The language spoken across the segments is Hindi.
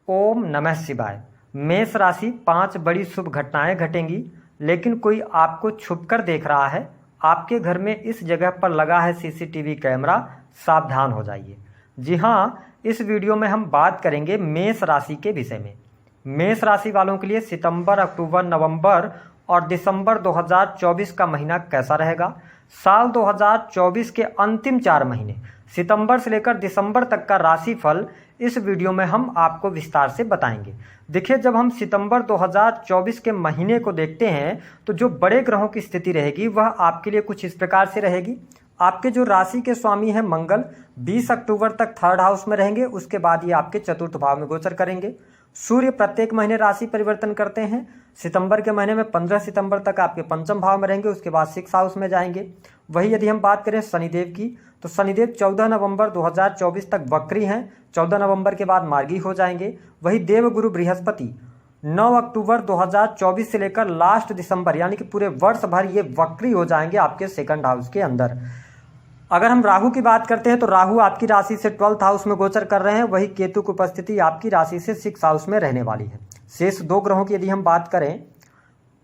ओम नमः शिवाय। मेष राशि 5 बड़ी शुभ घटनाएं घटेंगी, लेकिन कोई आपको छुपकर देख रहा है। आपके घर में इस जगह पर लगा है सीसीटीवी कैमरा, सावधान हो जाइए। जी हाँ, इस वीडियो में हम बात करेंगे मेष राशि के विषय में। मेष राशि वालों के लिए सितंबर, अक्टूबर, नवंबर और दिसंबर 2024 का महीना कैसा रहेगा। साल 2024 के अंतिम 4 महीने सितंबर से लेकर दिसंबर तक का राशिफल इस वीडियो में हम आपको विस्तार से बताएंगे। देखिए, जब हम सितंबर 2024 के महीने को देखते हैं तो जो बड़े ग्रहों की स्थिति रहेगी वह आपके लिए कुछ इस प्रकार से रहेगी। आपके जो राशि के स्वामी हैं मंगल 20 अक्टूबर तक 3rd हाउस में रहेंगे, उसके बाद ये आपके 4th भाव में गोचर करेंगे। सूर्य प्रत्येक महीने राशि परिवर्तन करते हैं। सितंबर के महीने में 15 सितंबर तक आपके 5th भाव में रहेंगे, उसके बाद 6th हाउस में जाएंगे। वही यदि हम बात करें शनिदेव की, तो शनिदेव 14 नवंबर 2024 तक वक्री हैं, 14 नवंबर के बाद मार्गी हो जाएंगे। वही देवगुरु बृहस्पति 9 अक्टूबर 2024 से लेकर लास्ट दिसंबर यानी कि पूरे वर्ष भर ये वक्री हो जाएंगे आपके 2nd हाउस के अंदर। अगर हम राहु की बात करते हैं तो राहु आपकी राशि से 12th हाउस में गोचर कर रहे हैं। वही केतु की उपस्थिति आपकी राशि से 6th हाउस में रहने वाली है। शेष 2 ग्रहों की यदि हम बात करें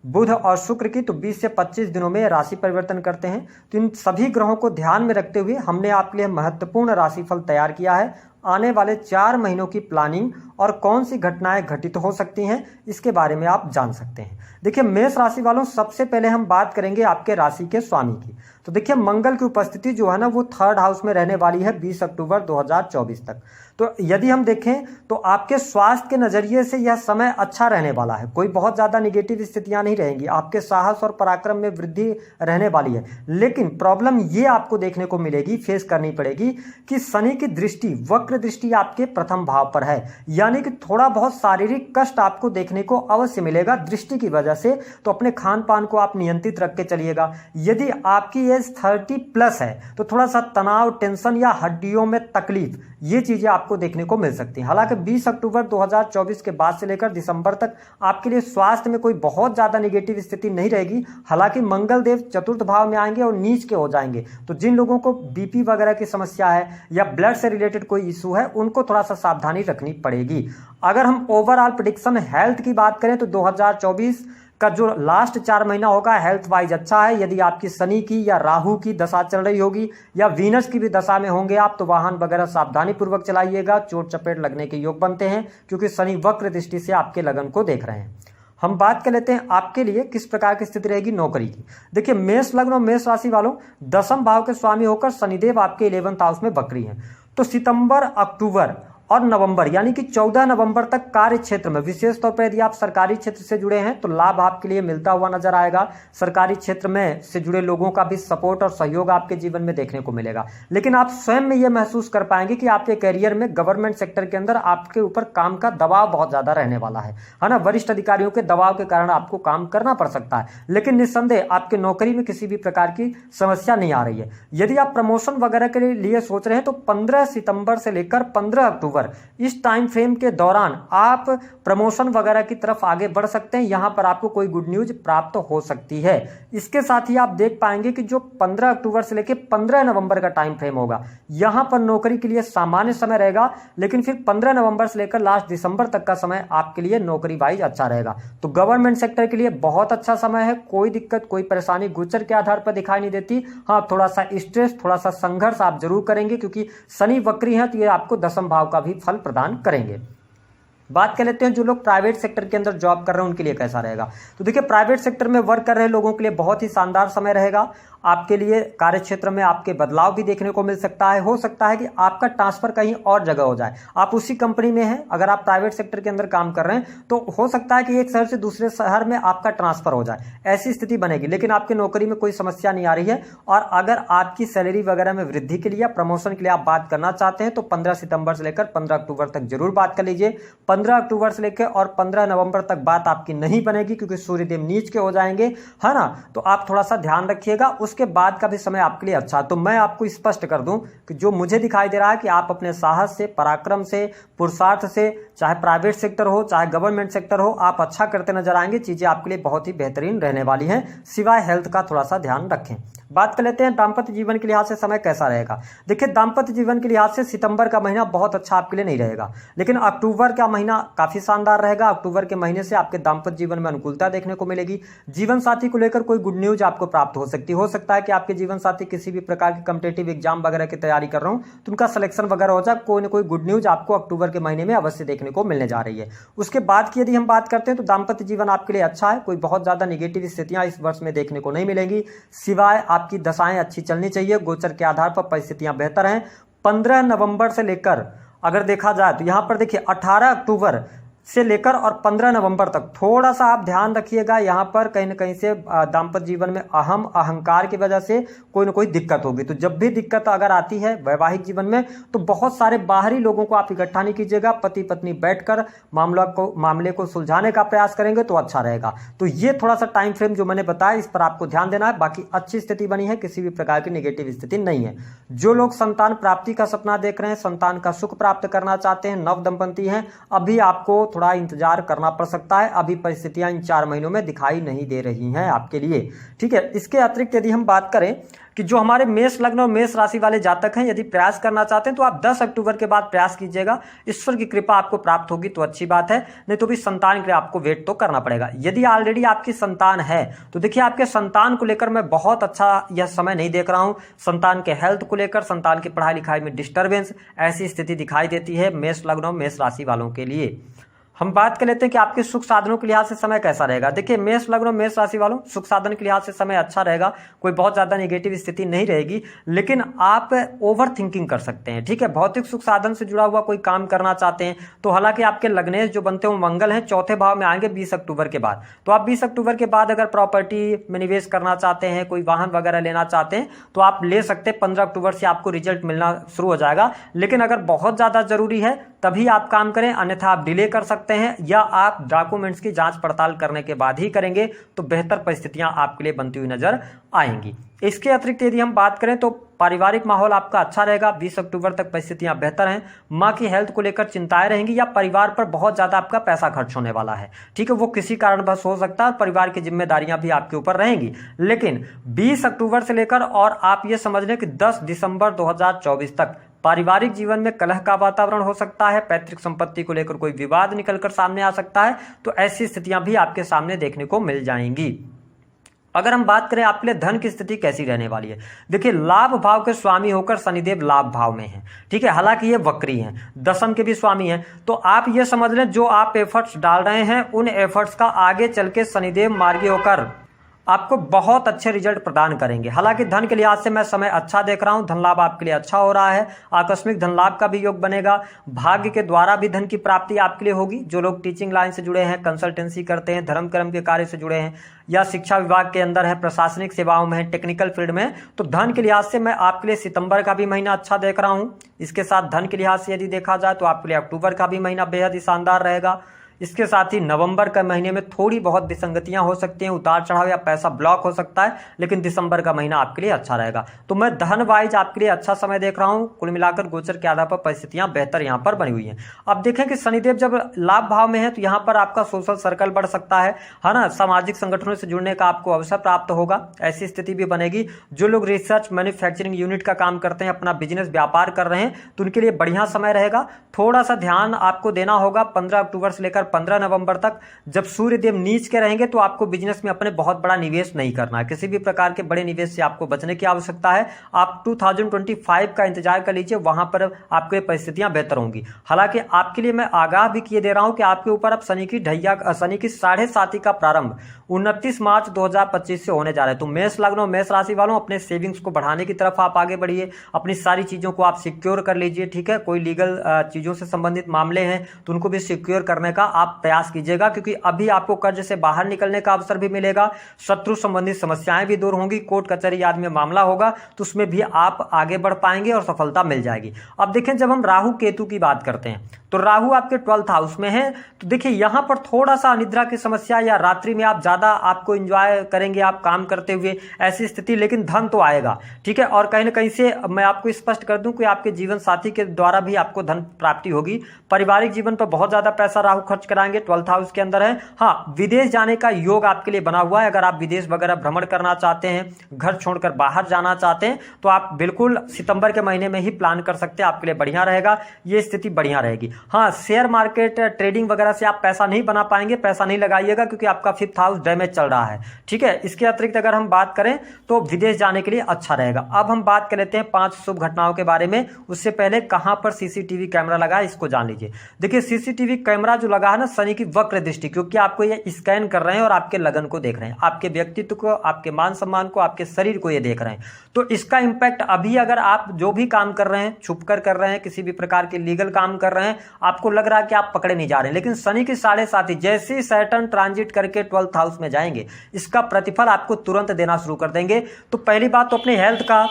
बुध और शुक्र की, तो 20 से 25 दिनों में राशि परिवर्तन करते हैं। तो इन सभी ग्रहों को ध्यान में रखते हुए हमने आपके लिए महत्वपूर्ण राशिफल तैयार किया है। आने वाले 4 महीनों की प्लानिंग और कौन सी घटनाएं घटित हो सकती हैं इसके बारे में आप जान सकते हैं। देखिए, मेष राशि वालों, सबसे पहले हम बात करेंगे आपके राशि के स्वामी की। तो देखिए, मंगल की उपस्थिति जो है ना वो 3rd हाउस में रहने वाली है 20 अक्टूबर 2024 तक। तो यदि हम देखें तो आपके स्वास्थ्य के नजरिए से यह समय अच्छा रहने वाला है। कोई बहुत ज्यादा निगेटिव स्थितियां नहीं रहेंगी। आपके साहस और पराक्रम में वृद्धि रहने वाली है। लेकिन प्रॉब्लम ये आपको देखने को मिलेगी, फेस करनी पड़ेगी कि शनि की दृष्टि, वक्र दृष्टि आपके 1st भाव पर है, यानी कि थोड़ा बहुत शारीरिक कष्ट आपको देखने को अवश्य मिलेगा दृष्टि की वजह से। तो अपने खान पान को आप नियंत्रित रख के चलिएगा। यदि आपकी एज 30+ है तो थोड़ा सा तनाव, टेंशन या हड्डियों में तकलीफ, ये चीजें आपको देखने को मिल सकती हैं। हालांकि 20 अक्टूबर 2024 के बाद से लेकर दिसंबर तक आपके लिए स्वास्थ्य में कोई बहुत ज्यादा नेगेटिव स्थिति नहीं रहेगी। हालांकि मंगल देव 4th भाव में आएंगे और नीच के हो जाएंगे। तो जिन लोगों को बीपी वगैरह की समस्या है या ब्लड से रिलेटेड कोई इशू है, उनको थोड़ा सा सावधानी रखनी पड़ेगी। अगर हम ओवरऑल प्रेडिक्शन हेल्थ की बात करें तो 2024 का जो लास्ट 4 महीना होगा हेल्थ वाइज अच्छा है। यदि आपकी शनि की या राहु की दशा चल रही होगी या वीनस की भी दशा में होंगे आप, तो वाहन वगैरह सावधानी पूर्वक चलाइएगा। चोट चपेट लगने के योग बनते हैं क्योंकि शनि वक्र दृष्टि से आपके लगन को देख रहे हैं। हम बात कर लेते हैं आपके लिए किस प्रकार की स्थिति रहेगी नौकरी की। देखिए, मेष लग्न और मेष राशि वालों, 10th भाव के स्वामी होकर शनिदेव आपके 11th हाउस में वक्री हैं। तो सितंबर, अक्टूबर और नवंबर यानी कि 14 नवंबर तक कार्य क्षेत्र में, विशेष तौर पर यदि आप सरकारी क्षेत्र से जुड़े हैं तो लाभ आपके लिए मिलता हुआ नजर आएगा। सरकारी क्षेत्र में से जुड़े लोगों का भी सपोर्ट और सहयोग आपके जीवन में देखने को मिलेगा। लेकिन आप स्वयं में यह महसूस कर पाएंगे कि आपके करियर में गवर्नमेंट सेक्टर के अंदर आपके ऊपर काम का दबाव बहुत ज्यादा रहने वाला है ना। वरिष्ठ अधिकारियों के दबाव के कारण आपको काम करना पड़ सकता है, लेकिन निस्संदेह आपके नौकरी में किसी भी प्रकार की समस्या नहीं आ रही है। यदि आप प्रमोशन वगैरह के लिए सोच रहे हैं तो 15 सितंबर से लेकर 15 अक्टूबर इस टाइम फ्रेम के दौरान आप प्रमोशन वगैरह की तरफ आगे बढ़ सकते हैं। यहां पर आपको कोई गुड न्यूज प्राप्त हो सकती है। इसके साथ ही आप देख पाएंगे कि जो 15 अक्टूबर से लेकर 15 नवंबर का टाइम फ्रेम होगा, यहां पर नौकरी के लिए सामान्य समय रहेगा। लेकिन फिर 15 नवंबर से लेकर लास्ट दिसंबर तक का समय आपके लिए नौकरी वाइज अच्छा रहेगा। तो गवर्नमेंट सेक्टर के लिए बहुत अच्छा समय है। कोई दिक्कत, कोई परेशानी गोचर के आधार पर दिखाई नहीं देती। हाँ, थोड़ा सा स्ट्रेस, थोड़ा सा संघर्ष आप जरूर करेंगे क्योंकि शनि वक्री है, तो ये आपको 10th भाव का भी फल प्रदान करेंगे। बात कर लेते हैं जो लोग प्राइवेट सेक्टर के अंदर जॉब कर रहे हैं उनके लिए कैसा रहेगा। तो देखिए, प्राइवेट सेक्टर में वर्क कर रहे लोगों के लिए बहुत ही शानदार समय रहेगा। आपके लिए कार्य क्षेत्र में आपके बदलाव भी देखने को मिल सकता है। हो सकता है कि आपका ट्रांसफर कहीं और जगह हो जाए। आप उसी कंपनी में हैं, अगर आप प्राइवेट सेक्टर के अंदर काम कर रहे हैं तो हो सकता है कि एक शहर से दूसरे शहर में आपका ट्रांसफर हो जाए, ऐसी स्थिति बनेगी। लेकिन आपकी नौकरी में कोई समस्या नहीं आ रही है। और अगर आपकी सैलरी वगैरह में वृद्धि के लिए या प्रमोशन के लिए आप बात करना चाहते हैं तो 15 सितंबर से लेकर 15 अक्टूबर तक जरूर बात कर लीजिए। 15 अक्टूबर से लेकर और 15 नवंबर तक बात आपकी नहीं बनेगी क्योंकि सूर्यदेव नीच के हो जाएंगे, है ना। तो आप थोड़ा सा ध्यान रखिएगा। उसके बाद का भी समय आपके लिए अच्छा। तो मैं आपको स्पष्ट कर दूं कि जो मुझे दिखाई दे रहा है कि आप अपने साहस से, पराक्रम से, पुरुषार्थ से, चाहे प्राइवेट सेक्टर हो चाहे गवर्नमेंट सेक्टर हो, आप अच्छा करते नजर आएंगे। चीजें आपके लिए बहुत ही बेहतरीन रहने वाली हैं, सिवाय हेल्थ का थोड़ा सा ध्यान रखें। बात कर लेते हैं दाम्पत्य जीवन के लिहाज से समय कैसा रहेगा। देखिए दाम्पत्य जीवन के लिहाज से सितंबर का महीना बहुत अच्छा आपके लिए नहीं रहेगा, लेकिन अक्टूबर का महीना काफी शानदार रहेगा। अक्टूबर के महीने से आपके दाम्पत्य जीवन में अनुकूलता देखने को मिलेगी। जीवन साथी को लेकर कोई गुड न्यूज आपको प्राप्त हो सकती हो सकता है कि आपके जीवन साथी किसी भी प्रकार के कॉम्पिटिटिव एग्जाम वगैरह की तैयारी कर रहा हूं तो उनका सिलेक्शन वगैरह हो जाए, कोई ना कोई गुड न्यूज आपको अक्टूबर के महीने में अवश्य देखने को मिलने जा रही है। उसके बाद की यदि हम बात करते हैं तो दाम्पत्य जीवन आपके लिए अच्छा है, कोई बहुत ज्यादा नेगेटिव स्थितियां इस वर्ष में देखने को नहीं मिलेंगी, सिवाय आपकी दशाएं अच्छी चलनी चाहिए। गोचर के आधार पर परिस्थितियां बेहतर हैं। 15 नवंबर से लेकर अगर देखा जाए तो यहां पर देखिए 18 अक्टूबर से लेकर और 15 नवंबर तक थोड़ा सा आप ध्यान रखिएगा। यहां पर कहीं ना कहीं से दाम्पत्य जीवन में अहंकार की वजह से कोई ना कोई दिक्कत होगी। तो जब भी दिक्कत अगर आती है वैवाहिक जीवन में तो बहुत सारे बाहरी लोगों को आप इकट्ठा नहीं कीजिएगा, पति पत्नी बैठकर मामले को सुलझाने का प्रयास करेंगे तो अच्छा रहेगा। तो ये थोड़ा सा टाइम फ्रेम जो मैंने बताया इस पर आपको ध्यान देना है। बाकी अच्छी स्थिति बनी है, किसी भी प्रकार की नेगेटिव स्थिति नहीं है। जो लोग संतान प्राप्ति का सपना देख रहे हैं, संतान का सुख प्राप्त करना चाहते हैं, नव दंपति हैं, अभी आपको थोड़ा इंतजार करना पड़ सकता है। अभी परिस्थितियां इन 4 महीनों में दिखाई नहीं दे रही हैं आपके लिए, ठीक है। इसके अतिरिक्त यदि हम बात करें कि जो हमारे मेष लग्न और मेष राशि वाले जातक हैं, यदि प्रयास करना चाहते हैं तो आप 10 अक्टूबर के बाद प्रयास कीजिएगा। ईश्वर की कृपा आपको प्राप्त होगी तो अच्छी बात है, नहीं तो भी संतान के लिए आपको वेट तो करना पड़ेगा। यदि ऑलरेडी आपकी संतान है तो देखिए आपके संतान को लेकर मैं बहुत अच्छा यह समय नहीं देख रहा हूं। संतान के हेल्थ को लेकर, संतान की पढ़ाई लिखाई में डिस्टर्बेंस, ऐसी स्थिति दिखाई देती है मेष लग्न और मेष राशि वालों के लिए। हम बात कर लेते हैं कि आपके सुख साधनों के लिहाज से समय कैसा रहेगा। देखिए मेष लग्न और मेष राशि वालों, सुख साधन के लिहाज से समय अच्छा रहेगा, कोई बहुत ज्यादा नेगेटिव स्थिति नहीं रहेगी, लेकिन आप ओवर थिंकिंग कर सकते हैं, ठीक है। भौतिक सुख साधन से जुड़ा हुआ कोई काम करना चाहते हैं तो हालांकि आपके लग्नेश जो बनते हैं मंगल हैं, चौथे भाव में आएंगे 20 अक्टूबर के बाद। तो आप 20 अक्टूबर के बाद अगर प्रॉपर्टी में निवेश करना चाहते हैं, कोई वाहन वगैरह लेना चाहते हैं तो आप ले सकते हैं। 15 अक्टूबर से आपको रिजल्ट मिलना शुरू हो जाएगा, लेकिन अगर बहुत ज्यादा जरूरी है तभी आप काम करें, अन्यथा आप डिले कर सकते हैं या आप डॉक्यूमेंट्स की जांच पड़ताल करने के बाद ही करेंगे तो बेहतर परिस्थितियां आपके लिए बनती हुई नजर आएंगी। इसके अतिरिक्त यदि हम बात करें तो पारिवारिक माहौल आपका अच्छा रहेगा। 20 अक्टूबर तक परिस्थितियां बेहतर हैं। मां की हेल्थ को लेकर चिंताएं रहेंगी या परिवार पर बहुत ज्यादा आपका पैसा खर्च होने वाला है, ठीक है, वो किसी कारणवश हो सकता है। परिवार की जिम्मेदारियां भी आपके ऊपर रहेंगी। लेकिन 20 अक्टूबर से लेकर और आप ये समझ लें कि 10 दिसंबर 2024 तक पारिवारिक जीवन में कलह का वातावरण हो सकता है। पैतृक संपत्ति को लेकर कोई विवाद निकलकर सामने आ सकता है, तो ऐसी स्थितियां भी आपके सामने देखने को मिल जाएंगी। अगर हम बात करें आपके लिए धन की स्थिति कैसी रहने वाली है, देखिए लाभ भाव के स्वामी होकर शनिदेव लाभ भाव में हैं, ठीक है, हालांकि ये वक्री हैं, दशम के भी स्वामी हैं। तो आप ये समझ लें जो आप एफर्ट्स डाल रहे हैं उन एफर्ट्स का आगे चल के शनिदेव मार्गी होकर आपको बहुत अच्छे रिजल्ट प्रदान करेंगे। हालांकि धन के लिहाज से मैं समय अच्छा देख रहा हूं, धन लाभ आपके लिए अच्छा हो रहा है, आकस्मिक धन लाभ का भी योग बनेगा, भाग्य के द्वारा भी धन की प्राप्ति आपके लिए होगी। जो लोग टीचिंग लाइन से जुड़े हैं, कंसल्टेंसी करते हैं, धर्म कर्म के कार्य से जुड़े हैं या शिक्षा विभाग के अंदर है, प्रशासनिक सेवाओं में है, टेक्निकल फील्ड में, तो धन के लिहाज से मैं आपके लिए सितंबर का भी महीना अच्छा देख रहा हूं। इसके साथ धन के लिहाज से यदि देखा जाए तो आपके लिए अक्टूबर का भी महीना बेहद ही शानदार रहेगा। इसके साथ ही नवंबर के महीने में थोड़ी बहुत विसंगतियां हो सकती हैं, उतार चढ़ाव या पैसा ब्लॉक हो सकता है, लेकिन दिसंबर का महीना आपके लिए अच्छा रहेगा। तो मैं धन वाइज आपके लिए अच्छा समय देख रहा हूं। कुल मिलाकर गोचर के आधार पर परिस्थितियां बेहतर यहां पर बनी हुई हैं। अब देखें कि शनिदेव जब लाभ भाव में है तो यहां पर आपका सोशल सर्कल बढ़ सकता है ना, सामाजिक संगठनों से जुड़ने का आपको अवसर प्राप्त होगा, ऐसी स्थिति भी बनेगी। जो लोग रिसर्च मैन्युफैक्चरिंग यूनिट का काम करते हैं, अपना बिजनेस व्यापार कर रहे हैं, तो उनके लिए बढ़िया समय रहेगा। थोड़ा सा ध्यान आपको देना होगा 15 अक्टूबर से लेकर 15 नवंबर तक। जब सूर्यदेव नीच के रहेंगे तो आपको बिजनेस में अपने बहुत बड़ा निवेश नहीं करना है, किसी भी प्रकार के बड़े निवेश से आपको बचने की आवश्यकता है। आप 2025 का इंतजार कर लीजिए, वहां पर आपके परिस्थितियां बेहतर होंगी। हालांकि आपके लिए मैं आगाह भी किए दे रहा हूं कि आपके ऊपर अब शनि की 7.5 का प्रारंभ 29 मार्च 2025 से होने जा रहा है। तो मेष लग्न और मेष राशि वालों, अपने सेविंग्स को बढ़ाने की तरफ आप आगे बढ़िए, अपनी सारी चीजों को आप सिक्योर कर लीजिए, ठीक है। कोई लीगल चीजों से संबंधित मामले हैं तो उनको भी सिक्योर करने का आप प्रयास कीजिएगा, क्योंकि अभी आपको कर्ज से बाहर निकलने का अवसर भी मिलेगा, शत्रु संबंधित समस्याएं भी दूर होंगी, कोर्ट कचहरी आदि में मामला होगा तो उसमें भी आप आगे बढ़ पाएंगे और सफलता मिल जाएगी। अब देखें जब हम राहु केतु की बात करते हैं तो राहु आपके 12th हाउस में है, तो देखिए यहां पर थोड़ा सा अनिद्रा की समस्या या रात्रि में आप ज्यादा आपको एंजॉय करेंगे आप काम करते हुए, ऐसी स्थिति, लेकिन धन तो आएगा, ठीक है। और कहीं ना कहीं से मैं आपको स्पष्ट कर दूं कि आपके जीवन साथी के द्वारा भी आपको धन प्राप्ति होगी। पारिवारिक जीवन पर बहुत ज्यादा पैसा राहु खर्च कराएंगे, 12th हाउस के अंदर है। हाँ, विदेश जाने का योग आपके लिए बना हुआ है। अगर आप विदेश वगैरह भ्रमण करना चाहते हैं, घर छोड़कर बाहर जाना चाहते हैं, तो आप बिल्कुल सितंबर के महीने में ही प्लान कर सकते हैं, आपके लिए बढ़िया रहेगा, ये स्थिति बढ़िया रहेगी। हाँ, शेयर मार्केट ट्रेडिंग वगैरह से आप पैसा नहीं बना पाएंगे, पैसा नहीं लगाइएगा, क्योंकि आपका 5th हाउस डैमेज चल रहा है, ठीक है। इसके अतिरिक्त अगर हम बात करें तो विदेश जाने के लिए अच्छा रहेगा। अब हम बात कर लेते हैं 5 शुभ घटनाओं के बारे में। उससे पहले कहां पर सीसीटीवी कैमरा लगा है इसको जान लीजिए। देखिए, सीसीटीवी कैमरा जो लगा है ना, शनि की वक्र दृष्टि, क्योंकि आपको ये स्कैन कर रहे हैं और आपके लगन को देख रहे हैं, आपके व्यक्तित्व को, आपके मान सम्मान को, आपके शरीर को ये देख रहे हैं। तो इसका इंपैक्ट अभी अगर आप जो भी काम कर रहे हैं, छुपकर कर रहे हैं, किसी भी प्रकार के लीगल काम कर रहे हैं, आपको लग रहा है कि आप पकड़े नहीं जा रहे हैं, लेकिन शनि की 7.5 जैसे ही सैटर्न ट्रांजिट करके 12th हाउस में जाएंगे, इसका प्रतिफल आपको तुरंत देना शुरू कर देंगे। तो पहली बात तो अपने हेल्थ का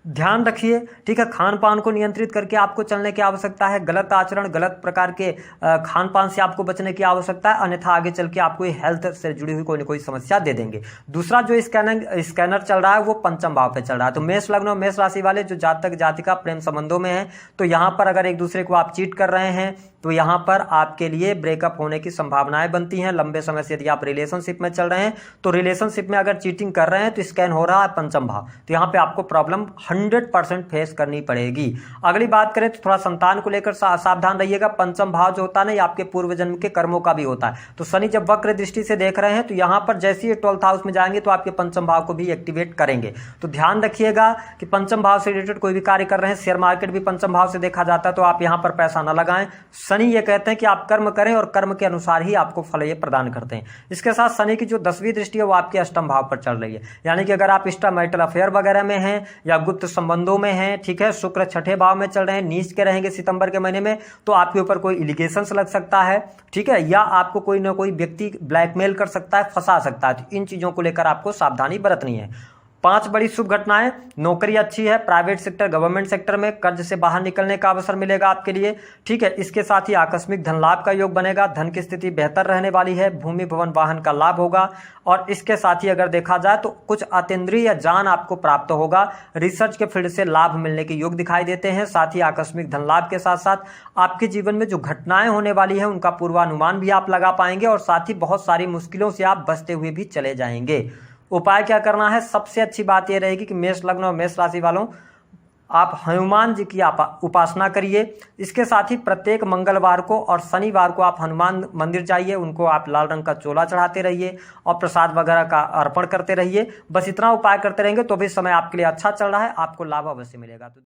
ध्यान रखिए, ठीक है। खान पान को नियंत्रित करके आपको चलने की आवश्यकता है। गलत आचरण, गलत प्रकार के खान पान से आपको बचने की आवश्यकता है, अन्यथा आगे चल के आपको हेल्थ से जुड़ी हुई कोई न कोई समस्या दे देंगे। दूसरा जो स्कैनर चल रहा है वो 5th भाव पे चल रहा है। तो मेष लग्न और मेष राशि वाले जो जातक जातिका प्रेम संबंधों में है, तो यहाँ पर अगर एक दूसरे को आप चीट कर रहे हैं तो यहाँ पर आपके लिए ब्रेकअप होने की संभावनाएं बनती हैं। लंबे समय से यदि आप रिलेशनशिप में चल रहे हैं, तो रिलेशनशिप में अगर चीटिंग कर रहे हैं तो स्कैन हो रहा है 5th भाव, तो यहाँ पे आपको प्रॉब्लम 100% फेस करनी पड़ेगी। अगली बात करें तो थोड़ा संतान को लेकर सावधान रहिएगा। 5th भाव जो होता है ना, ये आपके पूर्व जन्म के कर्मों का भी होता है। तो शनि जब वक्र दृष्टि से देख रहे हैं, तो यहाँ पर जैसे ही 12th हाउस में जाएंगे तो आपके 5th भाव को भी एक्टिवेट करेंगे। तो ध्यान रखिएगा कि 5th भाव से रिलेटेड कोई भी कार्य कर रहे हैं, शेयर मार्केट भी 5th भाव से देखा जाता है, तो आप यहाँ पर पैसा न लगाएं। शनि ये कहते हैं कि आप कर्म करें और कर्म के अनुसार ही आपको फल ये प्रदान करते हैं। इसके साथ शनि की जो 10वीं दृष्टि है वो आपके 8th भाव पर चल रही है, यानी कि अगर आप एक्स्ट्रा मैरिटल अफेयर वगैरह में हैं या गुप्त संबंधों में हैं, ठीक है, शुक्र 6ठे भाव में चल रहे हैं, नीच के रहेंगे सितंबर के महीने में, तो आपके ऊपर कोई एलिगेशंस लग सकता है, ठीक है, या आपको कोई ना कोई व्यक्ति ब्लैकमेल कर सकता है, फंसा सकता है। तो इन चीजों को लेकर आपको सावधानी बरतनी है। 5 बड़ी शुभ घटनाएं। नौकरी अच्छी है, प्राइवेट सेक्टर, गवर्नमेंट सेक्टर में कर्ज से बाहर निकलने का अवसर मिलेगा आपके लिए, ठीक है। इसके साथ ही आकस्मिक धन लाभ का योग बनेगा, धन की स्थिति बेहतर रहने वाली है, भूमि भवन वाहन का लाभ होगा, और इसके साथ ही अगर देखा जाए तो कुछ अतीन्द्रिय या ज्ञान आपको प्राप्त होगा। रिसर्च के फील्ड से लाभ मिलने के योग दिखाई देते हैं। साथ ही आकस्मिक धन लाभ के साथ साथ आपके जीवन में जो घटनाएं होने वाली है उनका पूर्वानुमान भी आप लगा पाएंगे, और साथ ही बहुत सारी मुश्किलों से आप बचते हुए भी चले जाएंगे। उपाय क्या करना है? सबसे अच्छी बात यह रहेगी कि मेष लग्न और मेष राशि वालों, आप हनुमान जी की उपासना करिए। इसके साथ ही प्रत्येक मंगलवार को और शनिवार को आप हनुमान मंदिर जाइए, उनको आप लाल रंग का चोला चढ़ाते रहिए और प्रसाद वगैरह का अर्पण करते रहिए। बस इतना उपाय करते रहेंगे तो भी समय आपके लिए अच्छा चल रहा है, आपको लाभ अवश्य मिलेगा।